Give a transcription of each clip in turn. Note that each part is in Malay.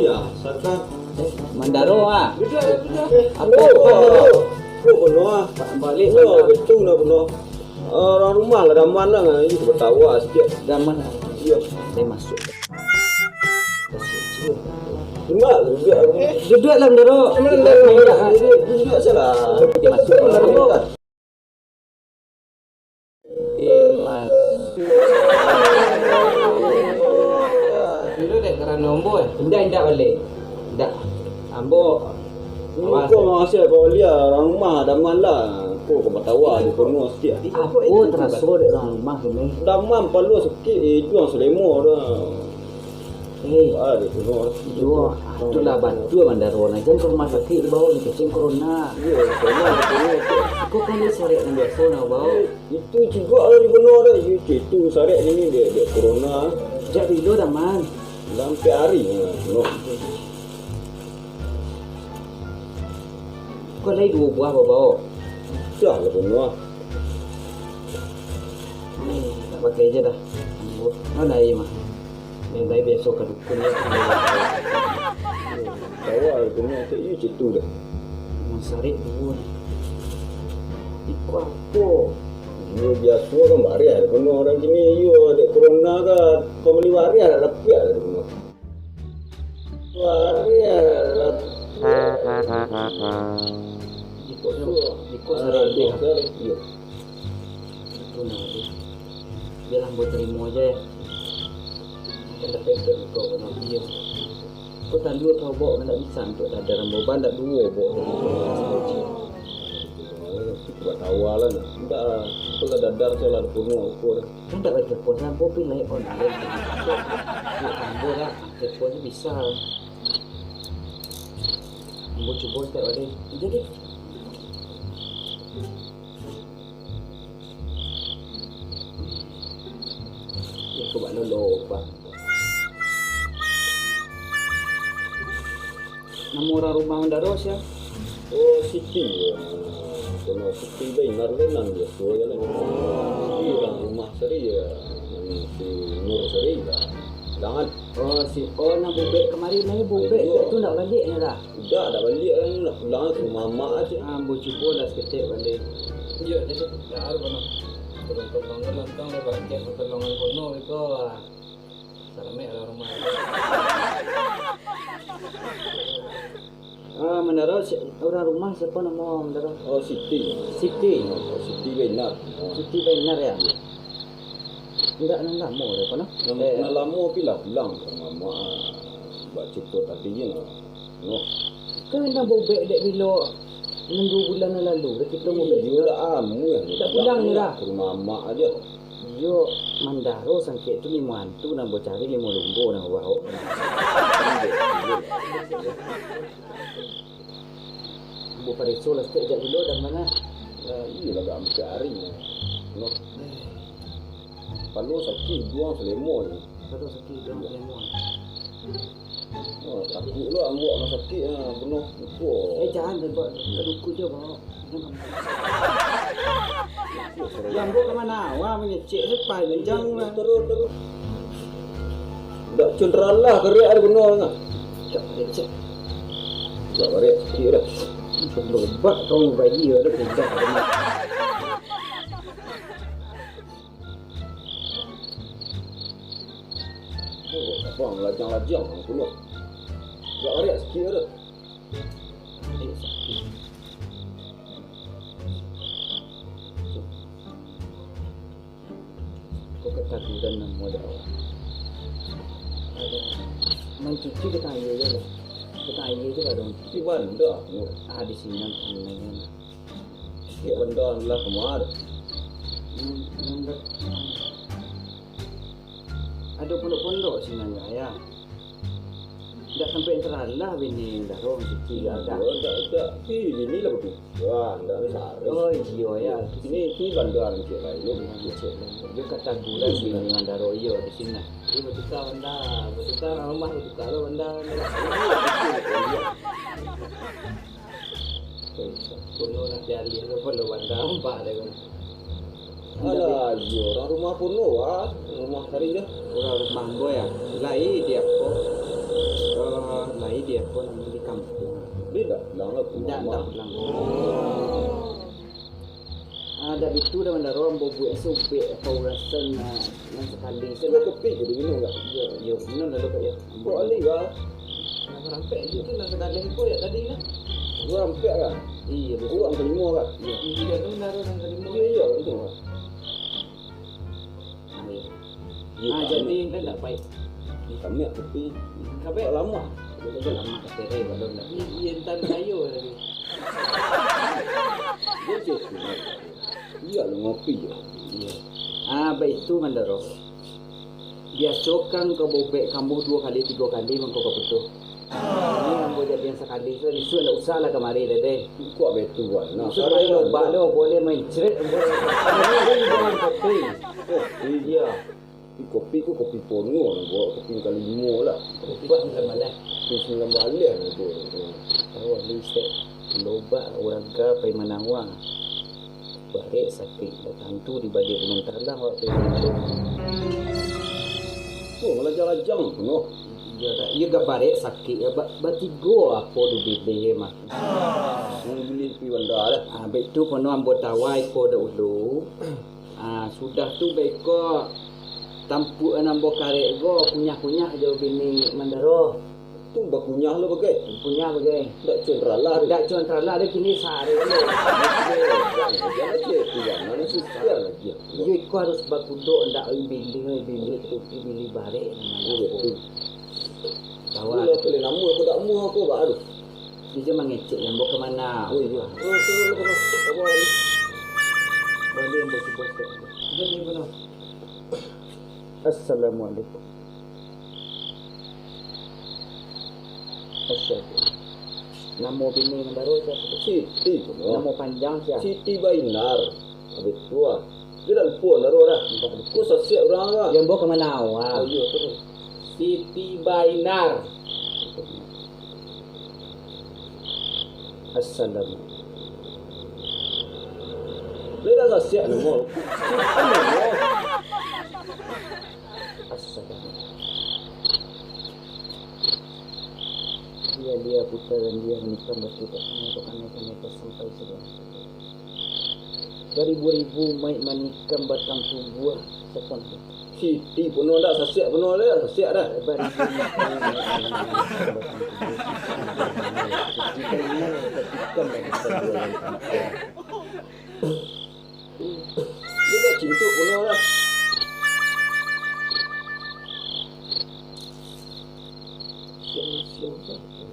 Iya, saka. Mandaro ah. Apa? Kok kono ah? Balik Oh, betul lah kono. Orang rumah lah daman lah ini ketawa sikit. zaman Iya. saya masuk. Rumah juga. Duduk lah Mandaro. Duduk salah. Dia masuk. Dulu dek kerana nombor indah balik. Indah. Ambo Kau masih kau lihat orang rumah daman lah. Kau ketawa di kono sikit. aku terasa dek orang rumah ni. Daman perlu sikit itu yang selemo dah. Ada kono. Dua, itulah bantu Mandaro. Nak jangan ke rumah sakit bawa ni kecing corona. Ya, kono. Aku kan dia sore dan biasa nak bawa. Itu juga ada di benar dah. Itu saret ini dia corona. Sejak dulu dah man. Sampai hari no. Kau lagi 2 buah bawa. Dah lah benar. Tak pakai je dah. Kau lain mah. Yang lain biasa ke dukun ni. Awal benar tu itu dah. Masarik dulu. Ikut apa? Dia biasa kan baria benar orang gini yo ada corona kan. Kau beli baria ada lebih ada benar. Baria Ikut sarik dia. Iya. Itu nak dia. Biarlah buat terima aja ya. Kan dapat kau benar dia. Kau tak dua kau bawa nak bisa untuk ada rambuban tak dua bawa. Buat awal lah. Dah, kalau dadar saya lah penuh aku. Kan tak ada telefon sampo pilih online. Ambo lah, telefon ni bisa. Ambo cuba tak ada. Jadi aku buat lupa. Nama orang rumah Mandaro ya? Oh, Siti. Kalau Siti benar benar dia soalnya lah. Orang rumah seri ya. Si Nur seri lah. Jangan. Oh nak bubek kemarin ni bubek tu nak balik ni dah. Dah balik kan nak pulang ke rumah mak aja. Ambo cuba dah seketik balik. Ya, jadi dah ada mana. Tolong-tolongan lontong dah banyak pertolongan kono itu. Salamnya ada rumah. Mandaro orang rumah siapa nama Mandaro? Oh, Siti. Siti. Oh, Siti benar. Siti benar ya. Tidak nak mau dah kono. Nak lama pulang ke rumah mak. Buat cukup tadi je nak. No. Kan nak bubek dek bila 2 bulan yang lalu dah kita mau balik. Dia dah amu ya. Tak pulang ni dah. Ke rumah mak aja. Yo Mandaro sangkit tu 5 hantu nak buat cari 5 lumbu nak bawa. Bu pariso lah sejak dulu dan mana? Iya lah gak cari. No. Kalau sakit buang selemo ni. Satu sakit dia lemon. Oh, takut lah ambuak nak sakit penuh. Jangan buat keduku je bawa. Yang buat ke mana? Wah menyecik sepai menjang lah. Terus. Tak cendera lah kerik ada benar nak. Cek. Tak barik sikit dah. Berobat kau bagi ada pindah. Oh, abang lajang-lajang aku nak. Tak barik sikit dah. Kau ketakutan nak modal. Mencuci kita air je lah. Kita air je lah dong. Si benda aku. Di sini namanya. Si benda lah kemar. Ada pondok-pondok sini ya. Tak sampai teralah bini dah orang suci ada. Tak. Ini lah betul. Wah, tak besar. Oh, jiwa ya. Ini bandar ni cik lain. Dia kata bulan bini Mandaro iyo di sini. Ini bertukar benda, bertukar rumah bertukar lah benda. Kono nak cari tu perlu benda empat dah kan. Alah, orang rumah penuh rumah cari je. Orang rumah boy ya. Lain dia kok. Lain dia pun di kampung. Dia tak bilang lah Tidak rumah. pulang. Ada itu dah mandaro bobu SOP kawasan yang sekali. Saya nak kopi je dia minum tak? Yo, minum lalu kat ya. Kau Ali lah. Nak rampek je tu nak sekali kau ya tadi lah. Gua rampek kan? Iya, Gua betul. ang kelima kan? Iya tu naruh nang tadi Ya, ya, itu lah. Jadi kan tak baik. Kami nak kopi. Kabeh Tak lama. Betul lama keterai belum nak. Iya entar kayu tadi. Dia cakap. Iya lu ngopi je. Iya. Baik itu mandaro. Biasa kan kau bobek kamu 2 kali 3 kali mengkau kau betul. Ini yang boleh jadi yang sekali so disu nak usah lah kemari deh. Kuat betul kan. Nah, So kalau bak lo boleh main cerit boleh. Ini kan jangan kopi. kopi. Iya. Kopi ku kopi pono lah. Buat kopi kali 5 lah. Buat macam mana? Kopi 9 balik lah tu. Tahu ni set loba warga pai Manawang. Barek sakit datang tu di balik Gunung Talang waktu itu. Oh, melajang-lajang penuh. Iya dah. Iya gak barek sakit ya batigo apa du bibir mah. Mau beli pi bandar dah. Baik tu penuh ambot tawai ko dah ulu. Sudah tu baik ko tampu nambo karek go kunyah-kunyah jauh bini mandaro. Tu bakunyah lo pakai. Punya bagai. Tak central lah. Tak cuma terlah dia kini sehari dulu. Jangan cek tu jangan. Mana susah lagi. Yo ko harus bakudok ndak bili tu bili barek. Oh, betul. Tawa. Kalau boleh nama aku tak mu aku baru. Dia je mengecek yang bawa ke mana. Oh iya. Oh, tu kena. Apa ni? Boleh yang bosok-bosok. Jadi benar. Assalamualaikum. Assalamualaikum. Nama bini yang baru siapa? Siti tu. Nama panjang siapa? Siti Bainar. Habis tua. Dia dah lupa dah dah. Kau sasiak orang lah. Yang bawa ke mana Oh awak? iya tu. Siti Bainar. Assalamualaikum. Dia dah sasiak nama. Assalamualaikum. Dia putra dan dia menikah bersuka untuk anak-anak sampai sekarang. Beribu-ribu mai manikam batang tubuh sepon. Siti penuh dah sasiak penuh dah. Sasiak dah. Dia dah cintuk penuh dah.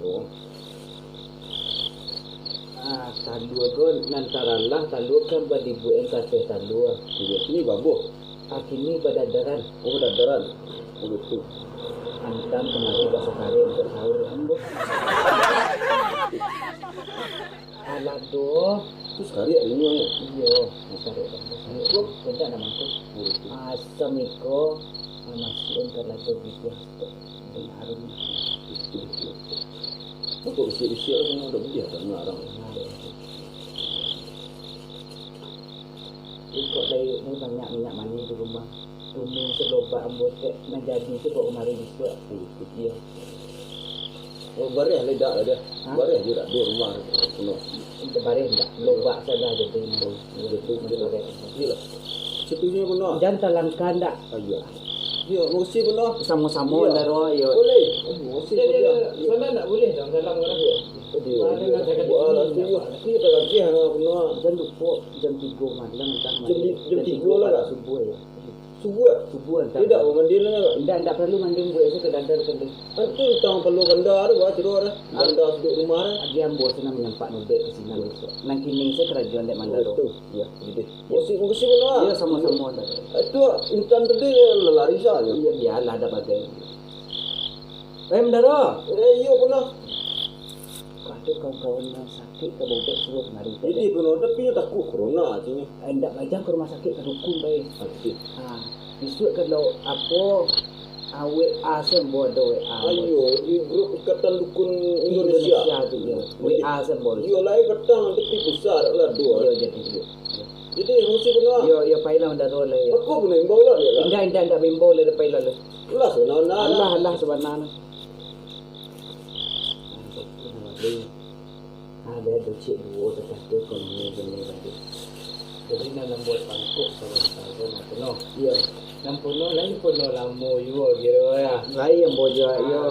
Oh. Talua ko nantaralah talua kan badibu engkate talua. Dia ni babu. Akini badadaran Oh dah daran. Oh betul. antam kemari bahasa kari untuk sahur ambo. Alado. Tu sekali ada ni ni. Iyo, kari bahasa kari. Tidak nama tu. Oh betul. Asamiko masih untuk lagu gitu. Dan harum. Betul siap-siap semua dah dia tak nak orang. Ikut dari ni banyak minyak mani di rumah. Tuming selobat ambotek menjadi sebab umari disua. Iya. Oh bareh ledak lah dia. Ha? Bareh je tak ada rumah penuh. Itu bareng tak? Lobak saja jadi. Betul betul. Iyalah. Setuju penuh. Jangan talangkan tak? Ayah. Ya, mesti penuh. Sama-sama Ya. dah roh. Yo. Boleh. Mesti Dia dia. sana tak boleh dalam orang dia. Dia. Mana nak cakap Buat lah ni? tu. Dia tak lagi hang penuh. Jangan lupa jam 3 malam entah Jam 3 lah tak? Subuh ya. Subuh. Subuh entah. Dia tak mandi lah tak? Tak perlu mandi buat itu ke dandar ke dia. Itu tang perlu bandar tu, cerita dah. Bandar duduk rumah dah. Agi ambo sana menyampak nubek ke sini besok. Nang kini saya kerajaan dek mandaro. Betul. Ya, jadi. Mesti penuh. Ya sama-sama dah. Itu intan tadi lari saja. Iya biarlah ada bagai. Mandaro. Iya penuh. Ada kawan-kawan yang sakit ke bobek semua kemarin. Jadi penuh tapi takut corona sini. Hendak belajar ke rumah sakit ke dukun baik. Sakit. Besok kalau apa awet asem bodo Ayo, di grup ikatan dukun Indonesia. tu ya. WA asem bodo. Yo lai ketang tapi besar lah dua. Yo jadi tu. Jadi mesti penuh. Yo pailah mandaro le. Aku pun imbau lah dia lah. Indah bimbol le pailah le. Lah sana Allah sebenarnya. kemarin. Ada cik dua tetap tu kalau benda tadi. Jadi nak buat pangkuk sama tahun nak penuh. Ya. Nam penuh lain penuh lama juga kira ya. Lain yang boja ya.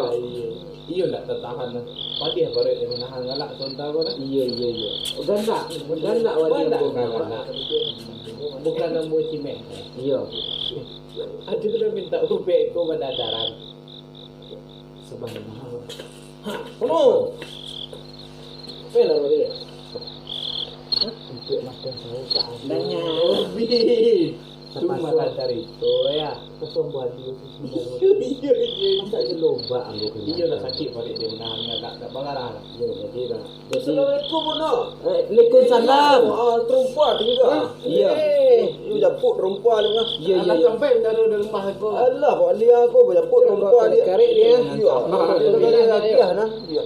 Iya nak tertahan. Padi baru dia menahan galak contoh kau dah. Iya. Ganda wali yang galak. Bukan nombor cimen. Iya. Ada kena minta ubek kau bandadaran. Sebenarnya. Penuh. Penuh dia. Untuk makan saya tak Nanya ada. lebih. Cuma lantar itu ya. Kosong buat dia sebenarnya. Iya. Tak ada lomba aku kena. Iya dah sakit pada dia menahan galak tak bangarah. Ya, jadi dah. Jadi Assalamualaikum Bono. Waalaikumsalam. Terumpa tinggal. Iya. You japut terumpa ni mah. Ya. Anak sampai dari rumah aku. Alah, buat dia aku berjaput terumpa dia. Karek dia. Ya. Dia nah. Ya.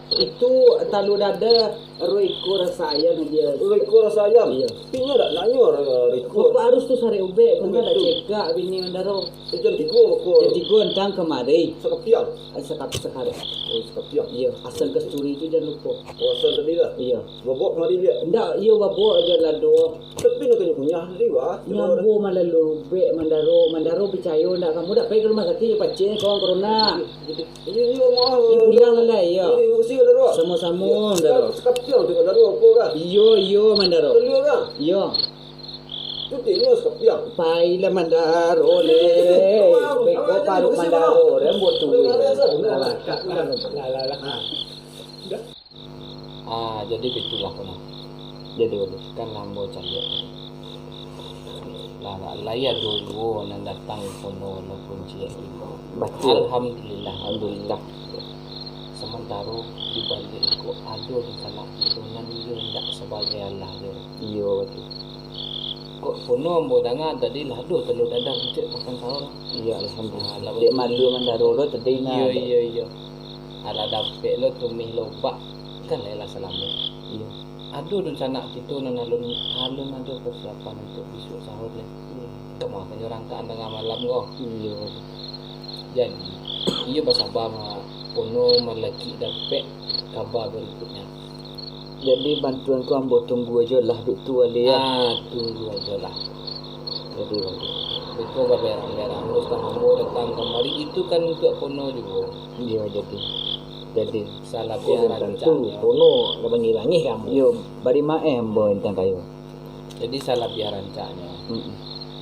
Itu talu dada Roiko rasa ayam dia. Rekor rasa ayam. Iya. Pinya dak nyanyor rekor. Kau harus tu sare ubek, kau dah cekak bini mandaro. Jam 3 rekor. Jadi gua entang kemari. Sekepiang. Sekarang sekarang. Oh, sekepiang. Iya, asal kesturi itu jangan lupa. Puasa tadi lah. Iya. Bobok mari dia. Ndak, iya babo aja lado. Tapi nak kena kunyah tadi wah. Nyambu malalu ubek mandaro percaya ndak kamu dak pergi ke rumah sakit pacin kau corona. Ini mau. Pulang lah ya. Ini usia dah. Sama-sama mandaro. Sekepiang dengan lalu apa kan? Iyo mandaro. Terlihat kan? Iyo. Cuti ni sekepiang. Paila mandaro le. Beko paru mandaro rembut tu. Jadi begitulah kena. Jadi boleh. Kan lambo cari. Layak dulu nan datang kono no kunci. Betul. Alhamdulillah. Sementara di balik itu ada di sana itu nan dia tidak sebagai Allah dia. Iya betul. Kok kono ambo dangan tadi lah aduh telur dadar cek makan sahur. Iya alhamdulillah. Alah, Dek malu mandaro lo tadi na. Iya. Ala dapat lo tumih lo bak kan lah selamat. Iya. Aduh di sana kita nan alun ada persiapan untuk besok sahur le. Kau mau penyerangkaan tengah malam kau. Iya. Jadi ia bersabar mah kono melaki dapat kabar berikutnya. Jadi bantuan ku ambo tunggu aja lah betul ali ya. Tunggu aja lah. Jadi boleh. Itu berberang-berang terus kan ambo datang kemari itu kan untuk kono juga. Iya jadi Salah biar biar tentu rancangnya. kono bangi kamu. Yo bari mae ambo entang kayo. Jadi salah biar rancangnya.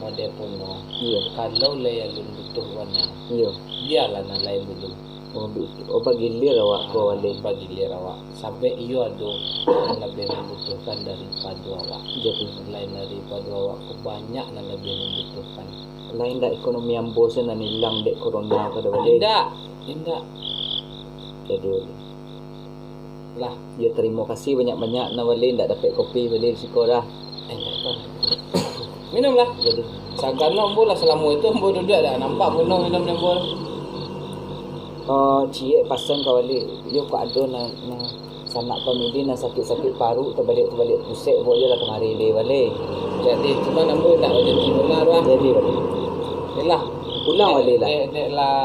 Model kono. Iya. Kalau layalun butuh warna, Iya. biarlah nak lain dulu. Oh bagi lir awak ko wale. Bagi dia awak sampai iyo ada yang lebih membutuhkan daripada awak. Jadi Lain daripada awak kebanyak yang lebih membutuhkan. lain dak ekonomi ambo sana nilang dek corona kada wale. Tidak. Jadi Lah, ya terima kasih banyak-banyak na wale ndak dapat kopi wale di sekolah. minumlah. Jadi Sagana ambo lah selama itu ambo duduk dah nampak minum ambo. cie pasang ka wale. Yo ko ado na sanak pamili na sakit-sakit paru terbalik pusat boleh lah kemari le wale. Jadi cuma ambo tak rezeki benar lah. Jadi wale. Yalah, Pulang wale lah. Dek lah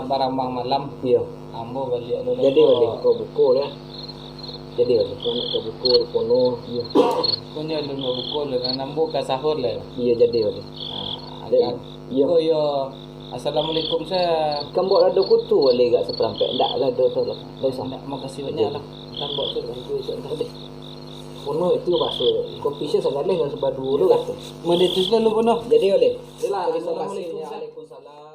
barang-barang malam. Iya. Ambo balik dulu. Jadi wale ko buku ya. Jadi wale ko nak buku kono. Iya. Punya dulu buku dengan ambo ka sahur lah. Iya jadi wale. Akan. Iya. Yo. Assalamualaikum saya. Kan buat lado kutu wale gak seperampek. Ndak lado tu lah. Tak usah. Makasih banyak lah. Kan buat tu bantu tak deh. Kono itu bahasa kopi saya sangat leh sebab dulu lah. Mendetus dulu penuh. Jadi wale. Yalah, Terima kasih. Assalamualaikum. Waalaikumsalam.